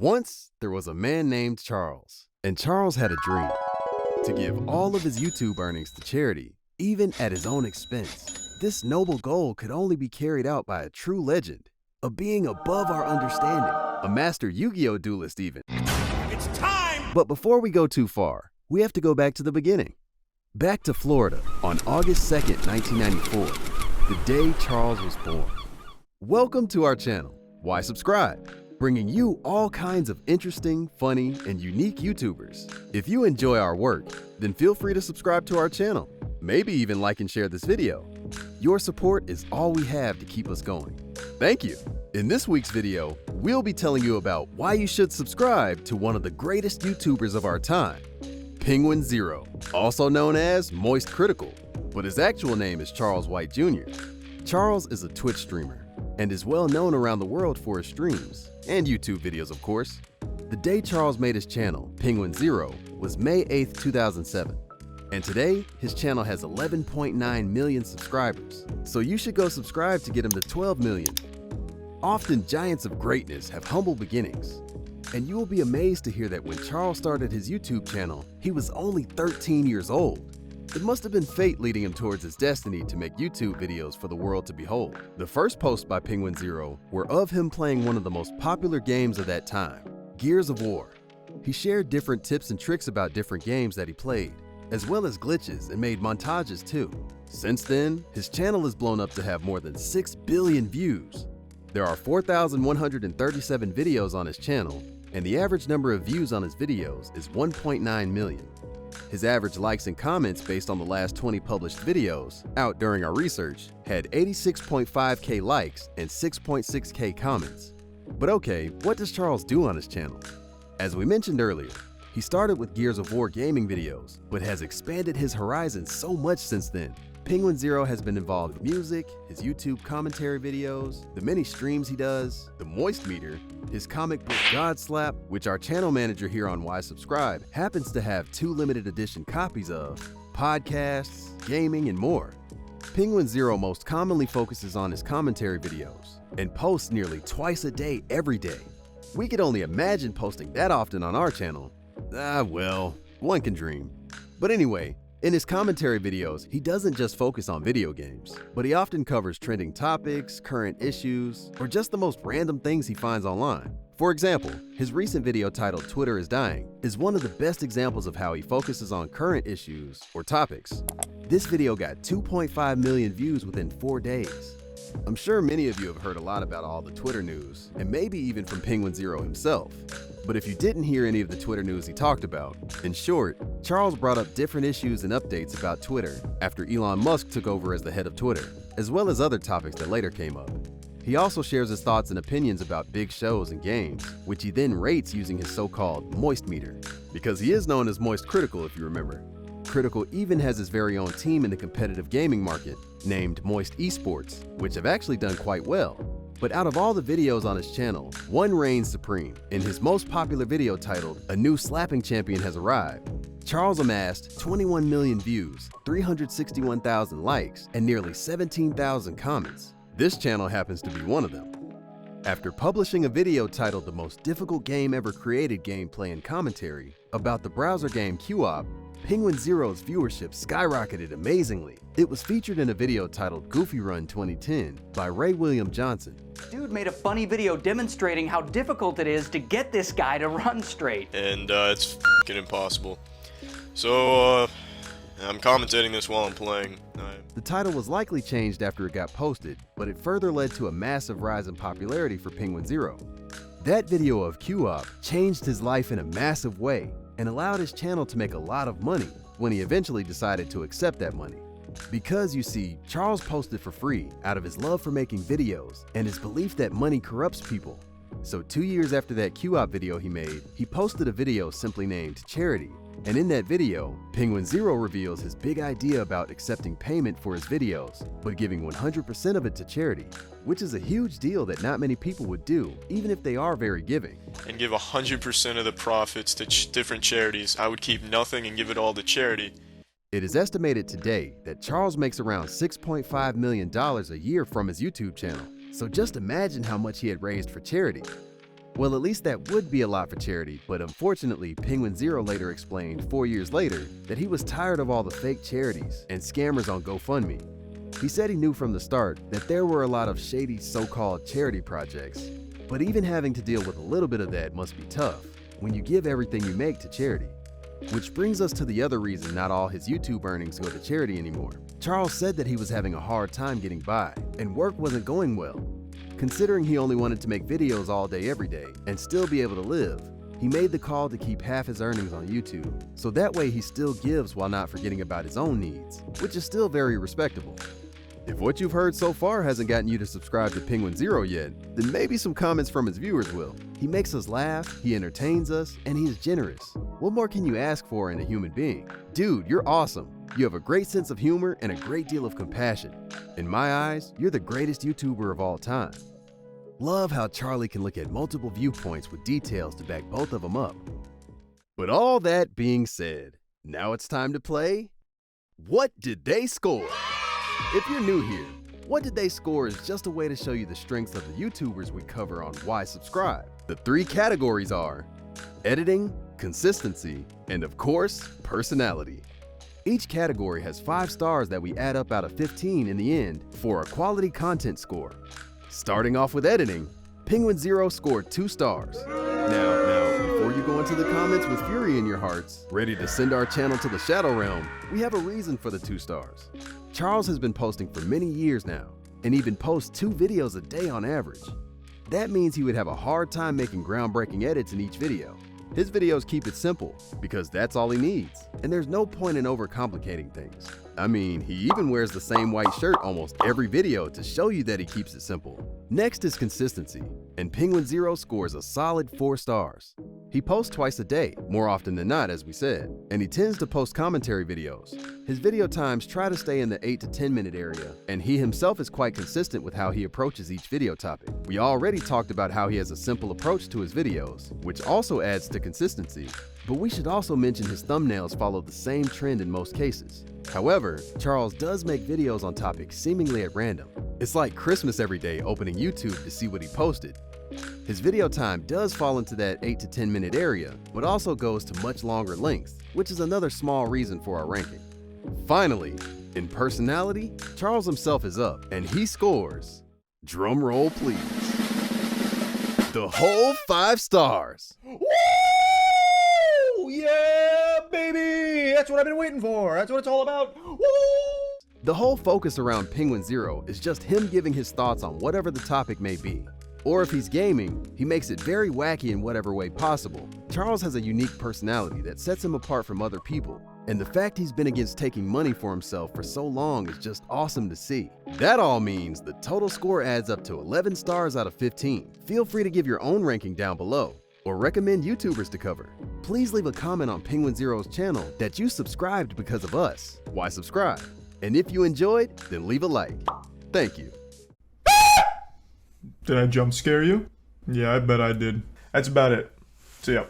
Once, there was a man named Charles, and Charles had a dream to give all of his YouTube earnings to charity, even at his own expense. This noble goal could only be carried out by a true legend, a being above our understanding, a master Yu-Gi-Oh! Duelist even. It's time! But before we go too far, we have to go back to the beginning. Back to Florida on August 2nd, 1994, the day Charles was born. Welcome to our channel, Why Subscribe? Bringing you all kinds of interesting, funny, and unique YouTubers. If you enjoy our work, then feel free to subscribe to our channel. Maybe even like and share this video. Your support is all we have to keep us going. Thank you. In this week's video, we'll be telling you about why you should subscribe to one of the greatest YouTubers of our time, Penguinz0, also known as Moist Critical, but his actual name is Charles White Jr. Charles is a Twitch streamer and is well known around the world for his streams and YouTube videos, of course. The day Charles made his channel, Penguinz0, was May 8th, 2007. And today, his channel has 11.9 million subscribers. So you should go subscribe to get him to 12 million. Often, giants of greatness have humble beginnings. And you will be amazed to hear that when Charles started his YouTube channel, he was only 13 years old. It must have been fate leading him towards his destiny to make YouTube videos for the world to behold. The first posts by Penguinz0 were of him playing one of the most popular games of that time, Gears of War. He shared different tips and tricks about different games that he played, as well as glitches, and made montages too. Since then, his channel has blown up to have more than 6 billion views. There are 4,137 videos on his channel, and the average number of views on his videos is 1.9 million. His average likes and comments based on the last 20 published videos, out during our research, had 86.5k likes and 6.6k comments. But okay, what does Charles do on his channel? As we mentioned earlier, he started with Gears of War gaming videos, but has expanded his horizons so much since then. Penguinz0 has been involved with music, his YouTube commentary videos, the many streams he does, the Moist Meter, his comic book God Slap, which our channel manager here on Why Subscribe happens to have 2 limited edition copies of, podcasts, gaming, and more. Penguinz0 most commonly focuses on his commentary videos and posts nearly twice a day every day. We could only imagine posting that often on our channel. Well, one can dream. But anyway, in his commentary videos, he doesn't just focus on video games, but he often covers trending topics, current issues, or just the most random things he finds online. For example, his recent video titled Twitter is Dying is one of the best examples of how he focuses on current issues or topics. This video got 2.5 million views within 4 days. I'm sure many of you have heard a lot about all the Twitter news, and maybe even from Penguinz0 himself. But if you didn't hear any of the Twitter news he talked about, in short, Charles brought up different issues and updates about Twitter after Elon Musk took over as the head of Twitter, as well as other topics that later came up. He also shares his thoughts and opinions about big shows and games, which he then rates using his so-called Moist Meter, because he is known as Moist Critical if you remember. Critical even has his very own team in the competitive gaming market, named Moist Esports, which have actually done quite well. But out of all the videos on his channel, one reigns supreme. In his most popular video titled, A New Slapping Champion Has Arrived, Charles amassed 21 million views, 361,000 likes, and nearly 17,000 comments. This channel happens to be one of them. After publishing a video titled The Most Difficult Game Ever Created gameplay and commentary about the browser game Co-op, Penguinz0's viewership skyrocketed amazingly. It was featured in a video titled Goofy Run 2010 by Ray William Johnson. Dude made a funny video demonstrating how difficult it is to get this guy to run straight. And it's f***ing impossible. So, I'm commentating this while I'm playing. The title was likely changed after it got posted, but it further led to a massive rise in popularity for Penguinz0. That video of Co-op changed his life in a massive way and allowed his channel to make a lot of money when he eventually decided to accept that money. Because you see, Charles posted for free out of his love for making videos and his belief that money corrupts people. So 2 years after that Co-op video he made, he posted a video simply named Charity. And in that video, Penguinz0 reveals his big idea about accepting payment for his videos, but giving 100% of it to charity, which is a huge deal that not many people would do, even if they are very giving. And give 100% of the profits to different charities. I would keep nothing and give it all to charity. It is estimated today that Charles makes around $6.5 million a year from his YouTube channel, so just imagine how much he had raised for charity. Well, at least that would be a lot for charity, but unfortunately, Penguinz0 later explained 4 years later that he was tired of all the fake charities and scammers on GoFundMe. He said he knew from the start that there were a lot of shady so-called charity projects, but even having to deal with a little bit of that must be tough when you give everything you make to charity. Which brings us to the other reason not all his YouTube earnings go to charity anymore. Charles said that he was having a hard time getting by, and work wasn't going well. Considering he only wanted to make videos all day every day and still be able to live, he made the call to keep half his earnings on YouTube, so that way he still gives while not forgetting about his own needs, which is still very respectable. If what you've heard so far hasn't gotten you to subscribe to Penguinz0 yet, then maybe some comments from his viewers will. He makes us laugh, he entertains us, and he is generous. What more can you ask for in a human being? Dude, you're awesome. You have a great sense of humor and a great deal of compassion. In my eyes, you're the greatest YouTuber of all time. Love how Charlie can look at multiple viewpoints with details to back both of them up. But all that being said, now it's time to play What Did They Score? If you're new here, What Did They Score is just a way to show you the strengths of the YouTubers we cover on Why Subscribe. The 3 categories are editing, consistency, and of course, personality. Each category has 5 stars that we add up out of 15 in the end for a quality content score. Starting off with editing, Penguinz0 scored 2 stars. Now, before you go into the comments with fury in your hearts, ready to send our channel to the Shadow Realm, we have a reason for the 2 stars. Charles has been posting for many years now, and even posts 2 videos a day on average. That means he would have a hard time making groundbreaking edits in each video. His videos keep it simple, because that's all he needs, and there's no point in overcomplicating things. I mean, he even wears the same white shirt almost every video to show you that he keeps it simple. Next is consistency, and Penguinz0 scores a solid 4 stars. He posts twice a day, more often than not as we said, and he tends to post commentary videos. His video times try to stay in the 8 to 10 minute area, and he himself is quite consistent with how he approaches each video topic. We already talked about how he has a simple approach to his videos, which also adds to consistency, but we should also mention his thumbnails follow the same trend in most cases. However, Charles does make videos on topics seemingly at random. It's like Christmas every day opening YouTube to see what he posted. His video time does fall into that 8 to 10 minute area, but also goes to much longer lengths, which is another small reason for our ranking. Finally, in personality, Charles himself is up, and he scores, drum roll please, the whole 5 stars. Woo! Yeah, baby! That's what I've been waiting for. That's what it's all about. Woo! The whole focus around Penguinz0 is just him giving his thoughts on whatever the topic may be. Or if he's gaming, he makes it very wacky in whatever way possible. Charles has a unique personality that sets him apart from other people, and the fact he's been against taking money for himself for so long is just awesome to see. That all means the total score adds up to 11 stars out of 15. Feel free to give your own ranking down below, or recommend YouTubers to cover. Please leave a comment on Penguinz0's channel that you subscribed because of us. Why subscribe? And if you enjoyed, then leave a like. Thank you. Did I jump scare you? Yeah, I bet I did. That's about it. See ya.